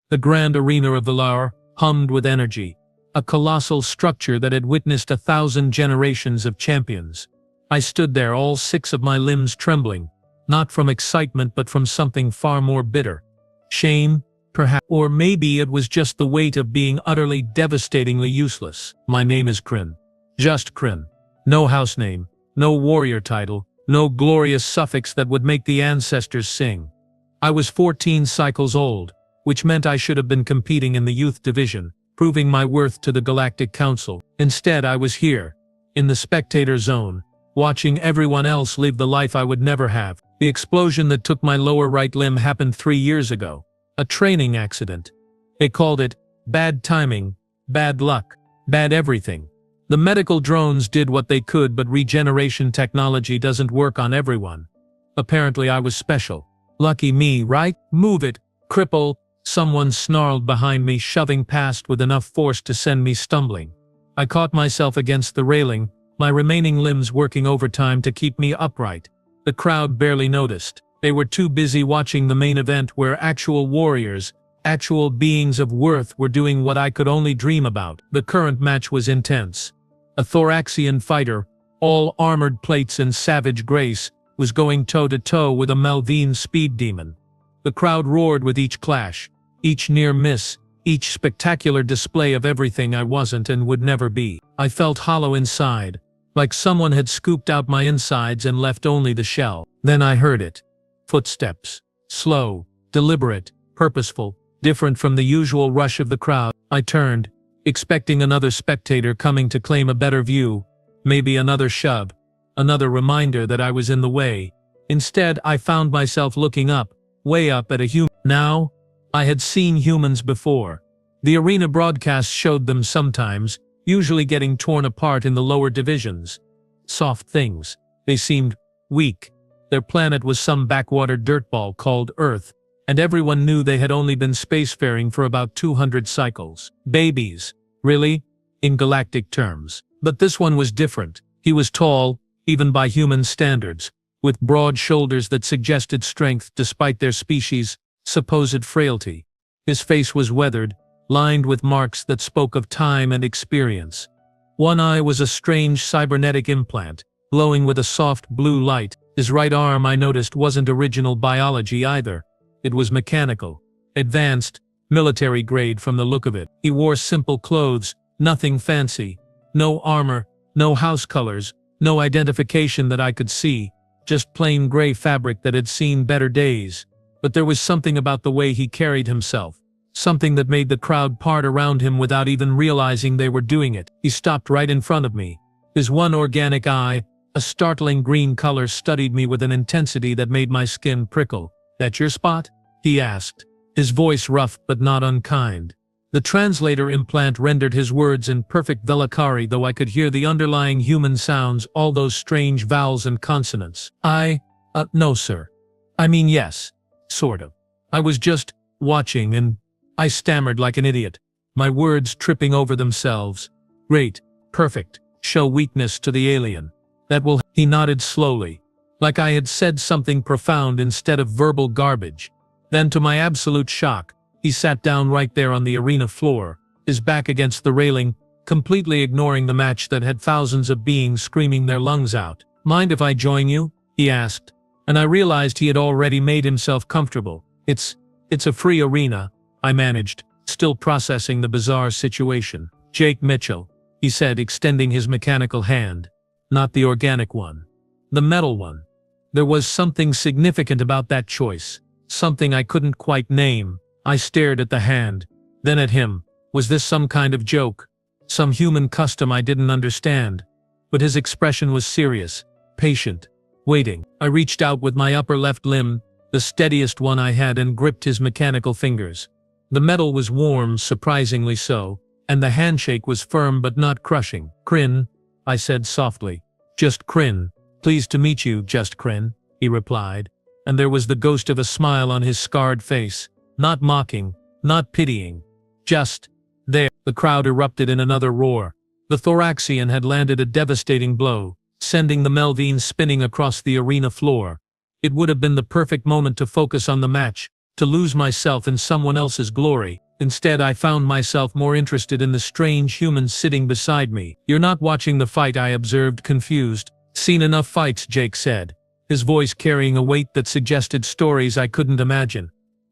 The grand arena of the Laur hummed with energy, a colossal structure that had witnessed 1,000 generations of champions. I stood there, all 6 of my limbs trembling, not from excitement but from something far more bitter. Shame, perhaps, or maybe it was just the weight of being utterly devastatingly useless. My name is Kryn. Just Kryn. No house name, no warrior title, no glorious suffix that would make the ancestors sing. I was 14 cycles old, which meant I should have been competing in the youth division, proving my worth to the Galactic Council. Instead, I was here, in the spectator zone, watching everyone else live the life I would never have. The explosion that took my lower right limb happened 3 years ago. A training accident. They called it bad timing, bad luck, bad everything. The medical drones did what they could, but regeneration technology doesn't work on everyone. Apparently I was special. Lucky me, right? Move it, cripple, someone snarled behind me, shoving past with enough force to send me stumbling. I caught myself against the railing, my remaining limbs working overtime to keep me upright. The crowd barely noticed. They were too busy watching the main event where actual warriors, actual beings of worth were doing what I could only dream about. The current match was intense. A Thoraxian fighter, all armored plates and savage grace, was going toe-to-toe with a Malvine speed demon. The crowd roared with each clash, each near miss, each spectacular display of everything I wasn't and would never be. I felt hollow inside, like someone had scooped out my insides and left only the shell. Then I heard it. Footsteps. Slow, deliberate, purposeful, different from the usual rush of the crowd. I turned, expecting another spectator coming to claim a better view, maybe another shove, another reminder that I was in the way. Instead, I found myself looking up, way up at a human. Now, I had seen humans before. The arena broadcasts showed them sometimes, usually getting torn apart in the lower divisions. Soft things. They seemed weak. Their planet was some backwater dirtball called Earth, and everyone knew they had only been spacefaring for about 200 cycles. Babies. Really? In galactic terms. But this one was different. He was tall, even by human standards, with broad shoulders that suggested strength despite their species' supposed frailty. His face was weathered, lined with marks that spoke of time and experience. One eye was a strange cybernetic implant, glowing with a soft blue light. His right arm, I noticed, wasn't original biology either. It was mechanical, advanced, military grade from the look of it. He wore simple clothes, nothing fancy. No armor, no house colors, no identification that I could see, just plain gray fabric that had seen better days. But there was something about the way he carried himself, something that made the crowd part around him without even realizing they were doing it. He stopped right in front of me. His one organic eye, a startling green color, studied me with an intensity that made my skin prickle. "That your spot?" he asked, his voice rough but not unkind. The translator implant rendered his words in perfect Velakari, though I could hear the underlying human sounds, all those strange vowels and consonants. No sir. I mean yes, sort of. I was just watching and I stammered like an idiot, my words tripping over themselves. "Great, perfect, show weakness to the alien. That will..." He nodded slowly, like I had said something profound instead of verbal garbage. Then, to my absolute shock, he sat down right there on the arena floor, his back against the railing, completely ignoring the match that had thousands of beings screaming their lungs out. "Mind if I join you?" he asked, and I realized he had already made himself comfortable. It's a free arena," I managed, still processing the bizarre situation. "Jake Mitchell," he said, extending his mechanical hand. Not the organic one. The metal one. There was something significant about that choice, something I couldn't quite name. I stared at the hand, then at him. Was this some kind of joke? Some human custom I didn't understand? But his expression was serious, patient, waiting. I reached out with my upper left limb, the steadiest one I had, and gripped his mechanical fingers. The metal was warm, surprisingly so, and the handshake was firm but not crushing. "Kryn," I said softly. "Just Kryn. Pleased to meet you, Just Kryn," he replied, and there was the ghost of a smile on his scarred face. Not mocking, not pitying. Just there. The crowd erupted in another roar. The Thoraxian had landed a devastating blow, sending the Melvine spinning across the arena floor. It would have been the perfect moment to focus on the match, to lose myself in someone else's glory. Instead, I found myself more interested in the strange humans sitting beside me. "You're not watching the fight," I observed, confused. "Seen enough fights," Jake said, his voice carrying a weight that suggested stories I couldn't imagine.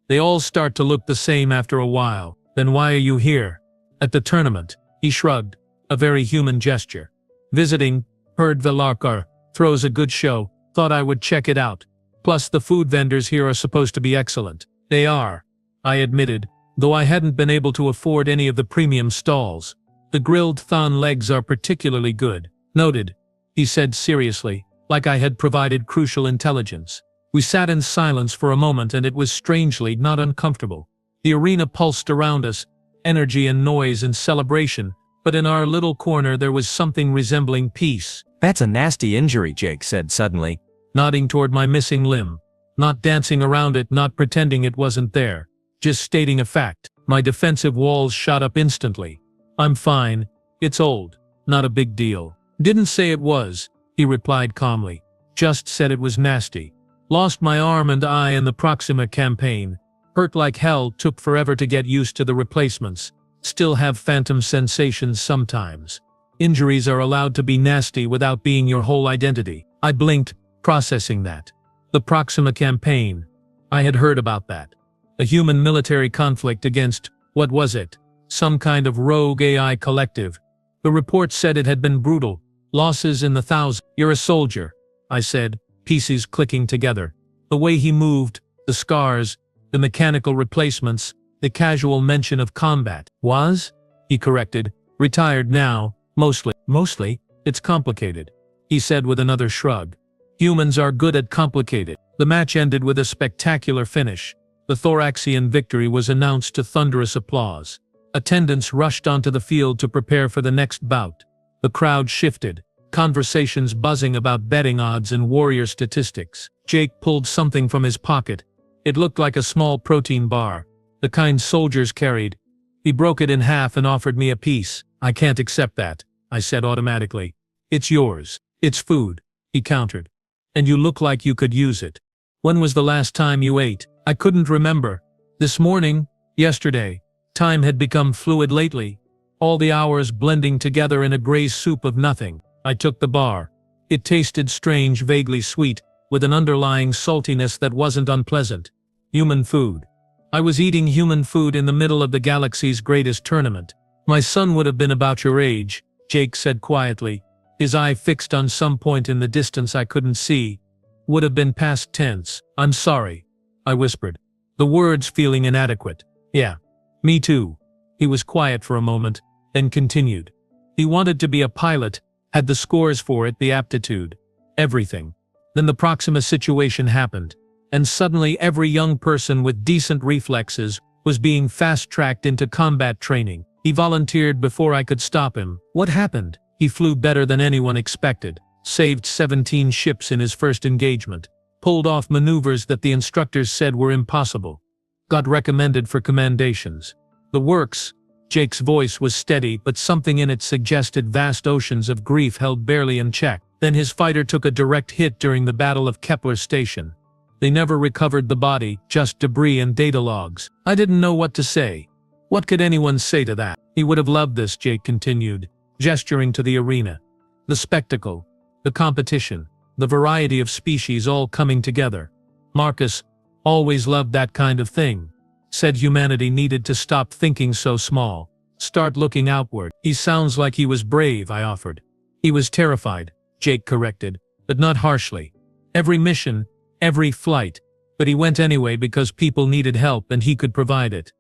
"They all start to look the same after a while." "Then why are you here?" "At the tournament." He shrugged, a very human gesture. "Visiting. Heard Velarkar throws a good show. Thought I would check it out. Plus the food vendors here are supposed to be excellent." "They are," I admitted, though I hadn't been able to afford any of the premium stalls. "The grilled thon legs are particularly good." "Noted," he said seriously, like I had provided crucial intelligence. We sat in silence for a moment, and it was strangely not uncomfortable. The arena pulsed around us, energy and noise and celebration, but in our little corner there was something resembling peace. "That's a nasty injury," Jake said suddenly, nodding toward my missing limb. Not dancing around it, not pretending it wasn't there. Just stating a fact. My defensive walls shot up instantly. "I'm fine. It's old. Not a big deal." "Didn't say it was," he replied calmly. "Just said it was nasty. Lost my arm and eye in the Proxima campaign. Hurt like hell, took forever to get used to the replacements. Still have phantom sensations sometimes. Injuries are allowed to be nasty without being your whole identity." I blinked, processing that. The Proxima campaign. I had heard about that. A human military conflict against, what was it? Some kind of rogue AI collective. The report said it had been brutal. Losses in the thousands. "You're a soldier," I said, pieces clicking together. The way he moved, the scars, the mechanical replacements, the casual mention of combat. "Was?" he corrected. "Retired now, mostly." "Mostly? It's complicated," he said with another shrug. "Humans are good at complicated." The match ended with a spectacular finish. The Thoraxian victory was announced to thunderous applause. Attendants rushed onto the field to prepare for the next bout. The crowd shifted, conversations buzzing about betting odds and warrior statistics. Jake pulled something from his pocket. It looked like a small protein bar, the kind soldiers carried. He broke it in half and offered me a piece. "I can't accept that," I said automatically. "It's yours. It's food," he countered. "And you look like you could use it. When was the last time you ate?" I couldn't remember. This morning, yesterday. Time had become fluid lately. All the hours blending together in a gray soup of nothing. I took the bar. It tasted strange, vaguely sweet, with an underlying saltiness that wasn't unpleasant. Human food. I was eating human food in the middle of the galaxy's greatest tournament. "My son would have been about your age," Jake said quietly, his eye fixed on some point in the distance I couldn't see. "Would have been past tense." "I'm sorry," I whispered, the words feeling inadequate. "Yeah, me too." He was quiet for a moment, then continued. "He wanted to be a pilot, had the scores for it, the aptitude, everything. Then the Proxima situation happened, and suddenly every young person with decent reflexes was being fast-tracked into combat training. He volunteered before I could stop him." "What happened?" "He flew better than anyone expected, saved 17 ships in his first engagement, pulled off maneuvers that the instructors said were impossible, got recommended for commendations. The works." Jake's voice was steady, but something in it suggested vast oceans of grief held barely in check. "Then his fighter took a direct hit during the Battle of Kepler Station. They never recovered the body, just debris and data logs." I didn't know what to say. What could anyone say to that? "He would have loved this," Jake continued, gesturing to the arena. "The spectacle, the competition, the variety of species all coming together. Marcus always loved that kind of thing. Said humanity needed to stop thinking so small, start looking outward." "He sounds like he was brave," I offered. "He was terrified," Jake corrected, but not harshly. "Every mission, every flight, but he went anyway because people needed help and he could provide it.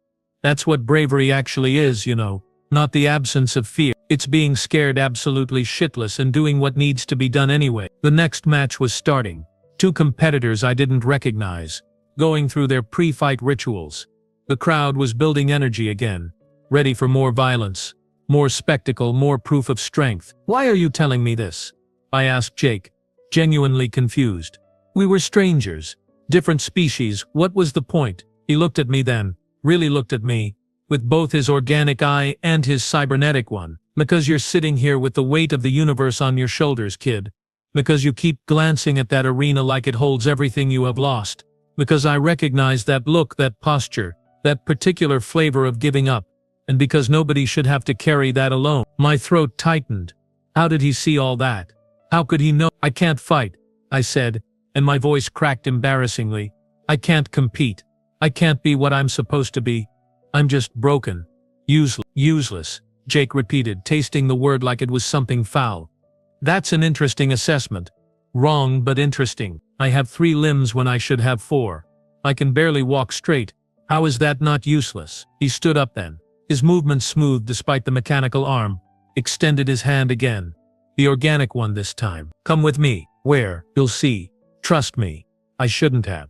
That's what bravery actually is, you know, not the absence of fear. It's being scared absolutely shitless and doing what needs to be done anyway." The next match was starting. Two competitors I didn't recognize, going through their pre-fight rituals. The crowd was building energy again, ready for more violence, more spectacle, more proof of strength. "Why are you telling me this?" I asked Jake, genuinely confused. "We were strangers, different species, what was the point?" He looked at me then, really looked at me, with both his organic eye and his cybernetic one. "Because you're sitting here with the weight of the universe on your shoulders, kid. Because you keep glancing at that arena like it holds everything you have lost. Because I recognized that look, that posture, that particular flavor of giving up, and because nobody should have to carry that alone. My throat tightened. How did he see all that? How could he know? I can't fight, I said, and my voice cracked embarrassingly. I can't compete. I can't be what I'm supposed to be. I'm just broken. Useless, Jake repeated, tasting the word like it was something foul. That's an interesting assessment. Wrong, but interesting. I have 3 limbs when I should have 4. I can barely walk straight. How is that not useless? He stood up then, his movements smooth despite the mechanical arm, extended his hand again. The organic one this time. Come with me. Where? You'll see. Trust me. I shouldn't have.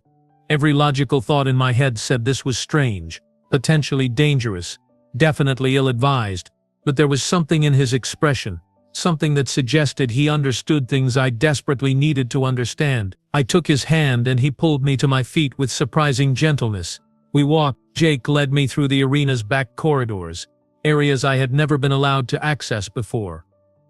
Every logical thought in my head said this was strange, potentially dangerous, definitely ill-advised, but there was something in his expression, something that suggested he understood things I desperately needed to understand. I took his hand and he pulled me to my feet with surprising gentleness. We walked. Jake led me through the arena's back corridors, areas I had never been allowed to access before.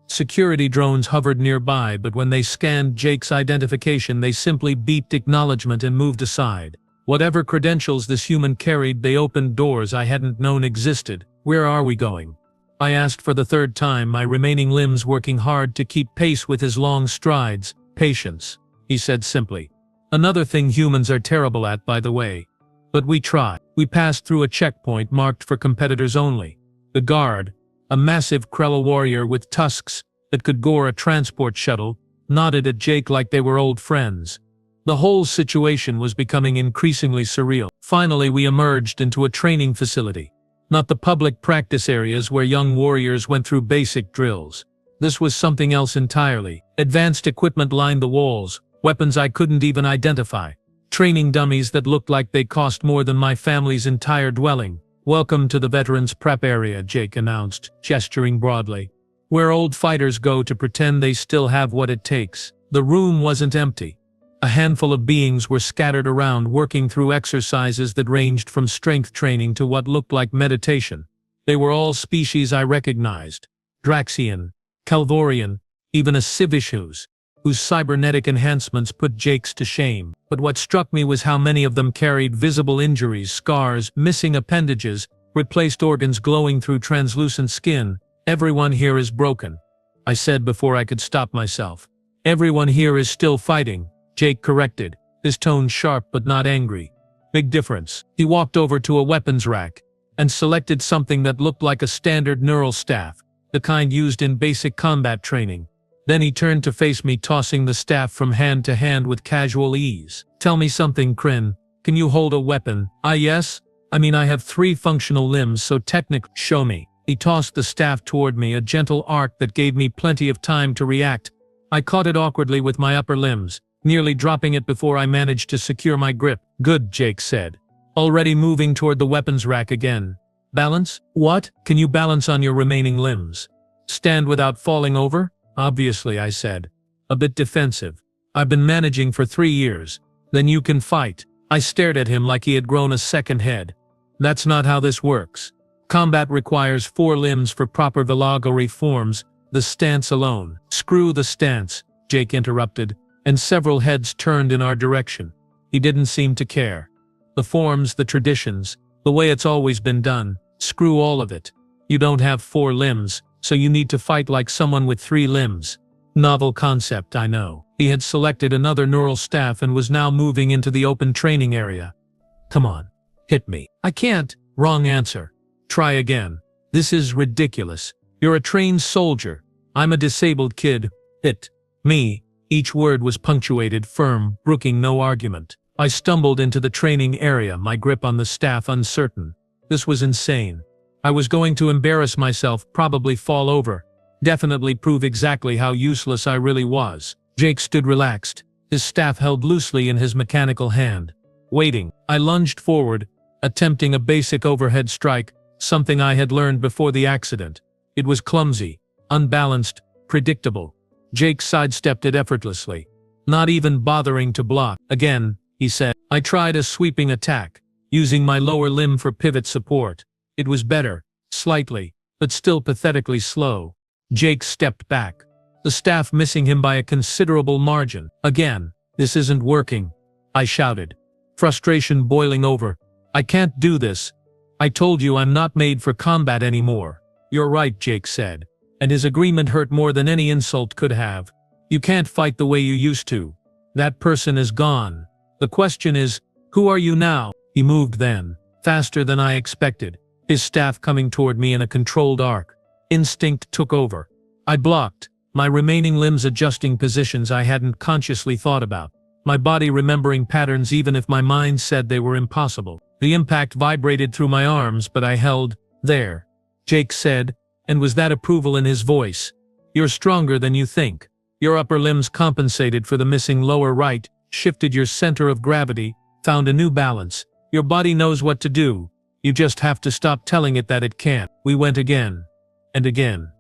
Security drones hovered nearby, but when they scanned Jake's identification, they simply beeped acknowledgement and moved aside. Whatever credentials this human carried, they opened doors I hadn't known existed. Where are we going? I asked for the 3rd time, my remaining limbs working hard to keep pace with his long strides. Patience, he said simply. Another thing humans are terrible at, by the way. But we try. We passed through a checkpoint marked for competitors only. The guard, a massive Krella warrior with tusks that could gore a transport shuttle, nodded at Jake like they were old friends. The whole situation was becoming increasingly surreal. Finally, we emerged into a training facility. Not the public practice areas where young warriors went through basic drills. This was something else entirely. Advanced equipment lined the walls, weapons I couldn't even identify. Training dummies that looked like they cost more than my family's entire dwelling. Welcome to the Veterans Prep Area, Jake announced, gesturing broadly. Where old fighters go to pretend they still have what it takes. The room wasn't empty. A handful of beings were scattered around, working through exercises that ranged from strength training to what looked like meditation. They were all species I recognized. Draxian, Calvorian, even a Civishus, whose cybernetic enhancements put Jake's to shame. But what struck me was how many of them carried visible injuries, scars, missing appendages, replaced organs glowing through translucent skin. Everyone here is broken, I said before I could stop myself. Everyone here is still fighting, Jake corrected, his tone sharp but not angry. Big difference. He walked over to a weapons rack and selected something that looked like a standard neural staff, the kind used in basic combat training. Then he turned to face me, tossing the staff from hand to hand with casual ease. Tell me something, Kryn. Can you hold a weapon? Yes. I mean, I have 3 functional limbs, so technically. Show me. He tossed the staff toward me, a gentle arc that gave me plenty of time to react. I caught it awkwardly with my upper limbs, nearly dropping it before I managed to secure my grip. Good, Jake said, already moving toward the weapons rack again. Balance? What? Can you balance on your remaining limbs? Stand without falling over? Obviously, I said, a bit defensive. I've been managing for 3 years. Then you can fight. I stared at him like he had grown a second head. That's not how this works. Combat requires 4 limbs for proper velogary forms, the stance alone. Screw the stance, Jake interrupted, and several heads turned in our direction. He didn't seem to care. The forms, the traditions, the way it's always been done, screw all of it. You don't have 4 limbs, so you need to fight like someone with 3 limbs. Novel concept, I know. He had selected another neural staff and was now moving into the open training area. Come on, hit me. I can't. Wrong answer. Try again. This is ridiculous. You're a trained soldier. I'm a disabled kid. Hit me. Each word was punctuated, firm, brooking no argument. I stumbled into the training area, my grip on the staff uncertain. This was insane. I was going to embarrass myself, probably fall over, definitely prove exactly how useless I really was. Jake stood relaxed, his staff held loosely in his mechanical hand. Waiting, I lunged forward, attempting a basic overhead strike, something I had learned before the accident. It was clumsy, unbalanced, predictable. Jake sidestepped it effortlessly, not even bothering to block. Again, he said. I tried a sweeping attack, using my lower limb for pivot support. It was better, slightly, but still pathetically slow. Jake stepped back, the staff missing him by a considerable margin. Again, this isn't working, I shouted. frustration boiling over. I can't do this. I told you I'm not made for combat anymore. You're right, Jake said, and his agreement hurt more than any insult could have. You can't fight the way you used to. That person is gone. The question is, who are you now? He moved then, faster than I expected, his staff coming toward me in a controlled arc. Instinct took over. I blocked, my remaining limbs adjusting positions I hadn't consciously thought about, my body remembering patterns even if my mind said they were impossible. The impact vibrated through my arms, but I held. There, Jake said, and was that approval in his voice. You're stronger than you think. Your upper limbs compensated for the missing lower right, shifted your center of gravity, found a new balance. Your body knows what to do. You just have to stop telling it that it can't. We went again, and again,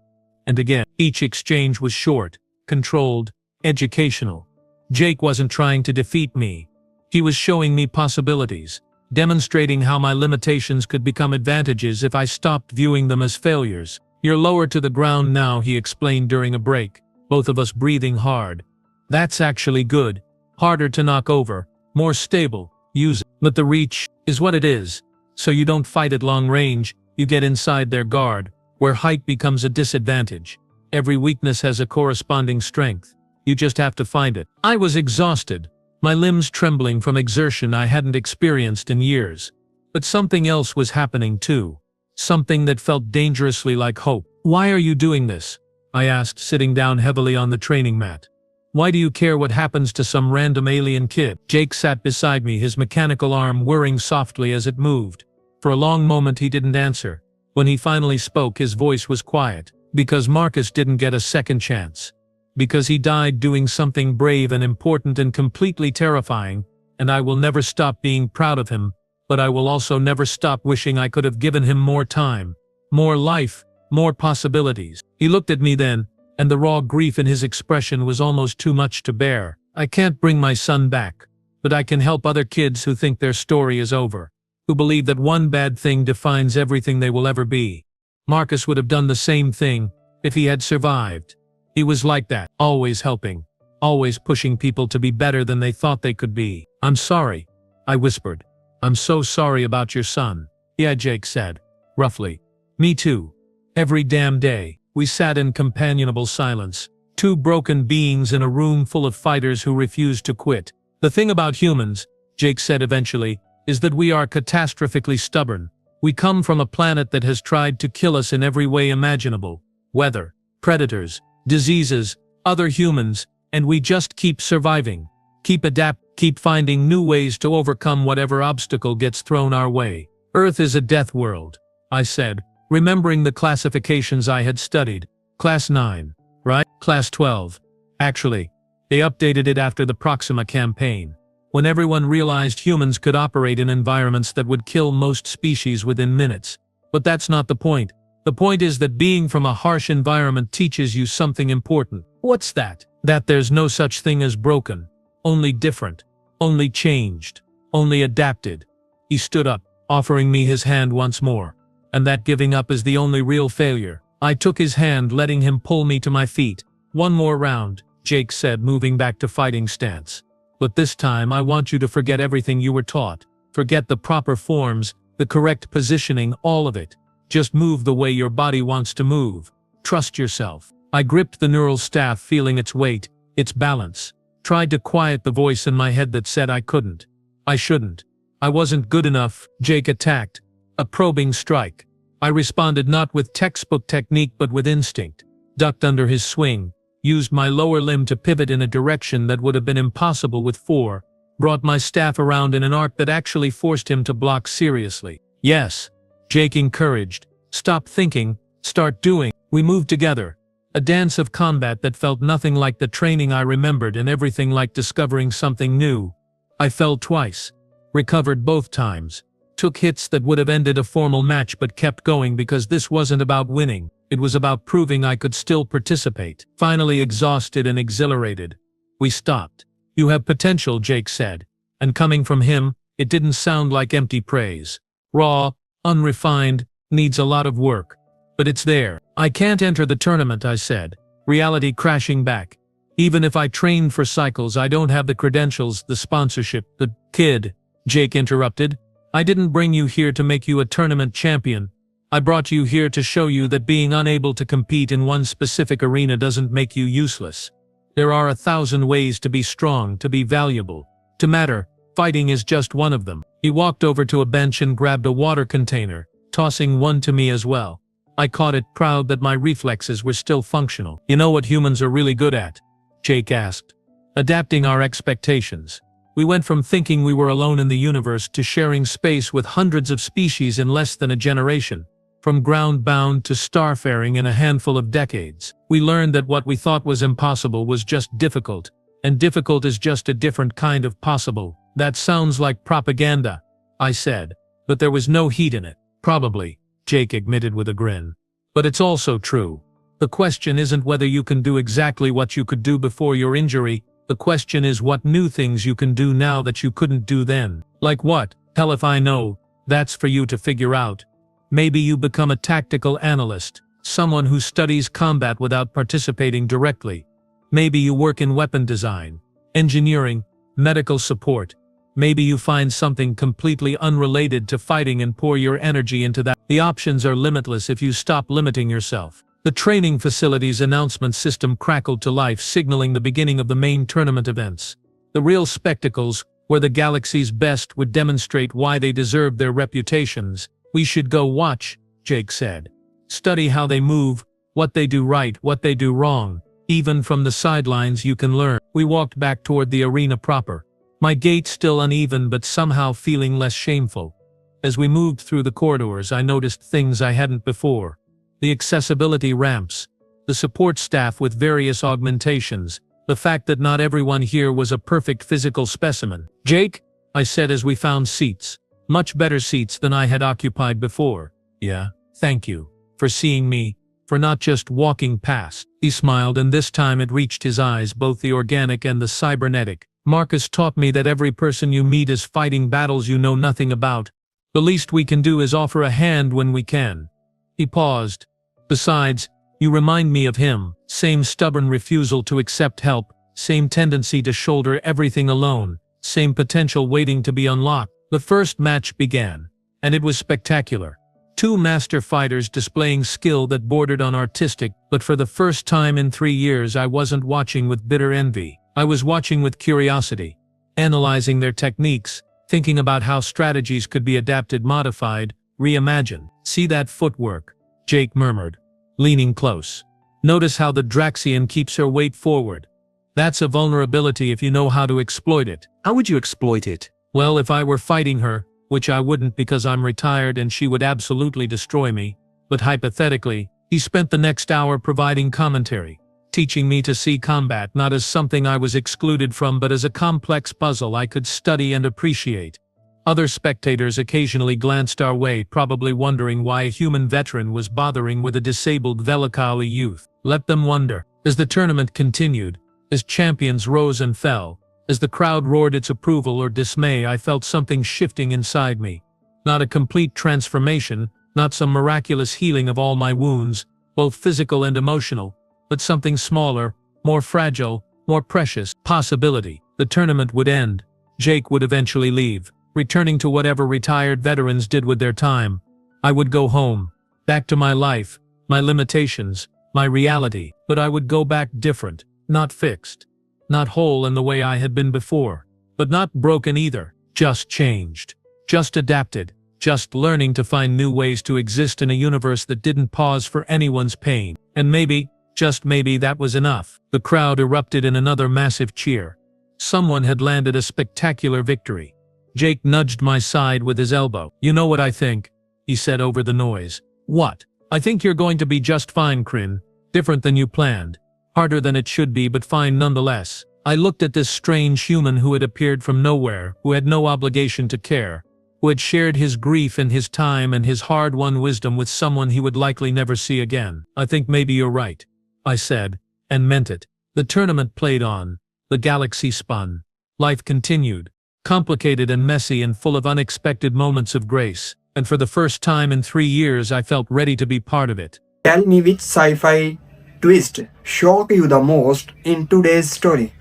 and again. Each exchange was short, controlled, educational. Jake wasn't trying to defeat me. He was showing me possibilities, demonstrating how my limitations could become advantages if I stopped viewing them as failures. You're lower to the ground now, he explained during a break, both of us breathing hard. That's actually good. Harder to knock over, more stable, use it. But the reach is what it is. So you don't fight at long range, you get inside their guard, where height becomes a disadvantage. Every weakness has a corresponding strength. You just have to find it. I was exhausted, my limbs trembling from exertion I hadn't experienced in years. But something else was happening too. Something that felt dangerously like hope. Why are you doing this? I asked, sitting down heavily on the training mat. Why do you care what happens to some random alien kid? Jake sat beside me, his mechanical arm whirring softly as it moved. For a long moment he didn't answer. When he finally spoke, his voice was quiet. Because Marcus didn't get a second chance. Because he died doing something brave and important and completely terrifying, and I will never stop being proud of him, but I will also never stop wishing I could have given him more time, more life, more possibilities. He looked at me then, and the raw grief in his expression was almost too much to bear. I can't bring my son back, but I can help other kids who think their story is over, who believe that one bad thing defines everything they will ever be. Marcus would have done the same thing if he had survived. He was like that, always helping, always pushing people to be better than they thought they could be. I'm sorry, I whispered. I'm so sorry about your son. Yeah, Jake said, roughly. Me too. Every damn day. We sat in companionable silence, two broken beings in a room full of fighters who refused to quit. The thing about humans, Jake said eventually, is that we are catastrophically stubborn. We come from a planet that has tried to kill us in every way imaginable. Weather, predators, diseases, other humans, and we just keep surviving. Keep finding new ways to overcome whatever obstacle gets thrown our way. Earth is a death world, I said, remembering the classifications I had studied. Class 9, right? Class 12. Actually, they updated it after the Proxima campaign, when everyone realized humans could operate in environments that would kill most species within minutes. But that's not the point. The point is that being from a harsh environment teaches you something important. What's that? That there's no such thing as broken. Only different. Only changed. Only adapted. He stood up, offering me his hand once more. And that giving up is the only real failure. I took his hand, letting him pull me to my feet. One more round, Jake said, moving back to fighting stance. But this time I want you to forget everything you were taught. Forget the proper forms, the correct positioning, all of it. Just move the way your body wants to move. Trust yourself. I gripped the neural staff, feeling its weight, its balance. Tried to quiet the voice in my head that said I couldn't. I shouldn't. I wasn't good enough. Jake attacked. A probing strike. I responded not with textbook technique but with instinct. Ducked under his swing. Used my lower limb to pivot in a direction that would have been impossible with 4. Brought my staff around in an arc that actually forced him to block seriously. Yes. Jake encouraged. Stop thinking, start doing. We moved together. A dance of combat that felt nothing like the training I remembered and everything like discovering something new. I fell twice. Recovered both times. Took hits that would have ended a formal match but kept going because this wasn't about winning. It was about proving I could still participate. Finally exhausted and exhilarated, we stopped. You have potential, Jake said. And coming from him, it didn't sound like empty praise. Raw, unrefined, needs a lot of work. But it's there. I can't enter the tournament, I said, reality crashing back. Even if I trained for cycles, I don't have the credentials, the sponsorship, the kid. Jake interrupted. I didn't bring you here to make you a tournament champion. I brought you here to show you that being unable to compete in one specific arena doesn't make you useless. There are 1,000 ways to be strong, to be valuable, to matter. Fighting is just one of them. He walked over to a bench and grabbed a water container, tossing one to me as well. I caught it, proud that my reflexes were still functional. You know what humans are really good at? Jake asked. Adapting our expectations. We went from thinking we were alone in the universe to sharing space with hundreds of species in less than a generation. From ground-bound to starfaring in a handful of decades. We learned that what we thought was impossible was just difficult, and difficult is just a different kind of possible. That sounds like propaganda, I said, but there was no heat in it. Probably, Jake admitted with a grin. But it's also true. The question isn't whether you can do exactly what you could do before your injury. The question is what new things you can do now that you couldn't do then. Like what? Hell if I know. That's for you to figure out. Maybe you become a tactical analyst, someone who studies combat without participating directly. Maybe you work in weapon design, engineering, medical support. Maybe you find something completely unrelated to fighting and pour your energy into that. The options are limitless if you stop limiting yourself. The training facility's announcement system crackled to life, signaling the beginning of the main tournament events. The real spectacles, where the galaxy's best would demonstrate why they deserved their reputations. We should go watch, Jake said. Study how they move, what they do right, what they do wrong. Even from the sidelines you can learn. We walked back toward the arena proper. My gait still uneven but somehow feeling less shameful. As we moved through the corridors, I noticed things I hadn't before. The accessibility ramps, the support staff with various augmentations, the fact that not everyone here was a perfect physical specimen. Jake, I said as we found seats. Much better seats than I had occupied before. Yeah, thank you. For seeing me, for not just walking past. He smiled and this time it reached his eyes, both the organic and the cybernetic. Marcus taught me that every person you meet is fighting battles you know nothing about. The least we can do is offer a hand when we can. He paused. Besides, you remind me of him. Same stubborn refusal to accept help, same tendency to shoulder everything alone, same potential waiting to be unlocked. The first match began, and it was spectacular. Two master fighters displaying skill that bordered on artistic, but for the first time in 3 years I wasn't watching with bitter envy. I was watching with curiosity, analyzing their techniques, thinking about how strategies could be adapted, modified, reimagined. See that footwork? Jake murmured, leaning close. Notice how the Draxian keeps her weight forward. That's a vulnerability if you know how to exploit it. How would you exploit it? Well, if I were fighting her, which I wouldn't because I'm retired and she would absolutely destroy me, but hypothetically, he spent the next hour providing commentary, teaching me to see combat not as something I was excluded from but as a complex puzzle I could study and appreciate. Other spectators occasionally glanced our way, probably wondering why a human veteran was bothering with a disabled Velikali youth. Let them wonder. As the tournament continued, as champions rose and fell, as the crowd roared its approval or dismay, I felt something shifting inside me. Not a complete transformation, not some miraculous healing of all my wounds, both physical and emotional, but something smaller, more fragile, more precious. Possibility. The tournament would end. Jake would eventually leave, returning to whatever retired veterans did with their time. I would go home, back to my life, my limitations, my reality, but I would go back different, not fixed. Not whole in the way I had been before, but not broken either, just changed, just adapted, just learning to find new ways to exist in a universe that didn't pause for anyone's pain. And maybe, just maybe that was enough. The crowd erupted in another massive cheer. Someone had landed a spectacular victory. Jake nudged my side with his elbow. You know what I think? He said over the noise. What? I think you're going to be just fine, Kryn. Different than you planned. Harder than it should be, but fine nonetheless. I looked at this strange human who had appeared from nowhere, who had no obligation to care, who had shared his grief and his time and his hard-won wisdom with someone he would likely never see again. I think maybe you're right, I said, and meant it. The tournament played on. The galaxy spun. Life continued, complicated and messy and full of unexpected moments of grace, and for the first time in 3 years I felt ready to be part of it. Tell me which sci-fi twist shocked you the most in today's story.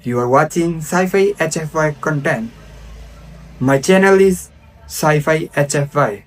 You are watching Sci-Fi HFY content. My channel is Sci-Fi HFY.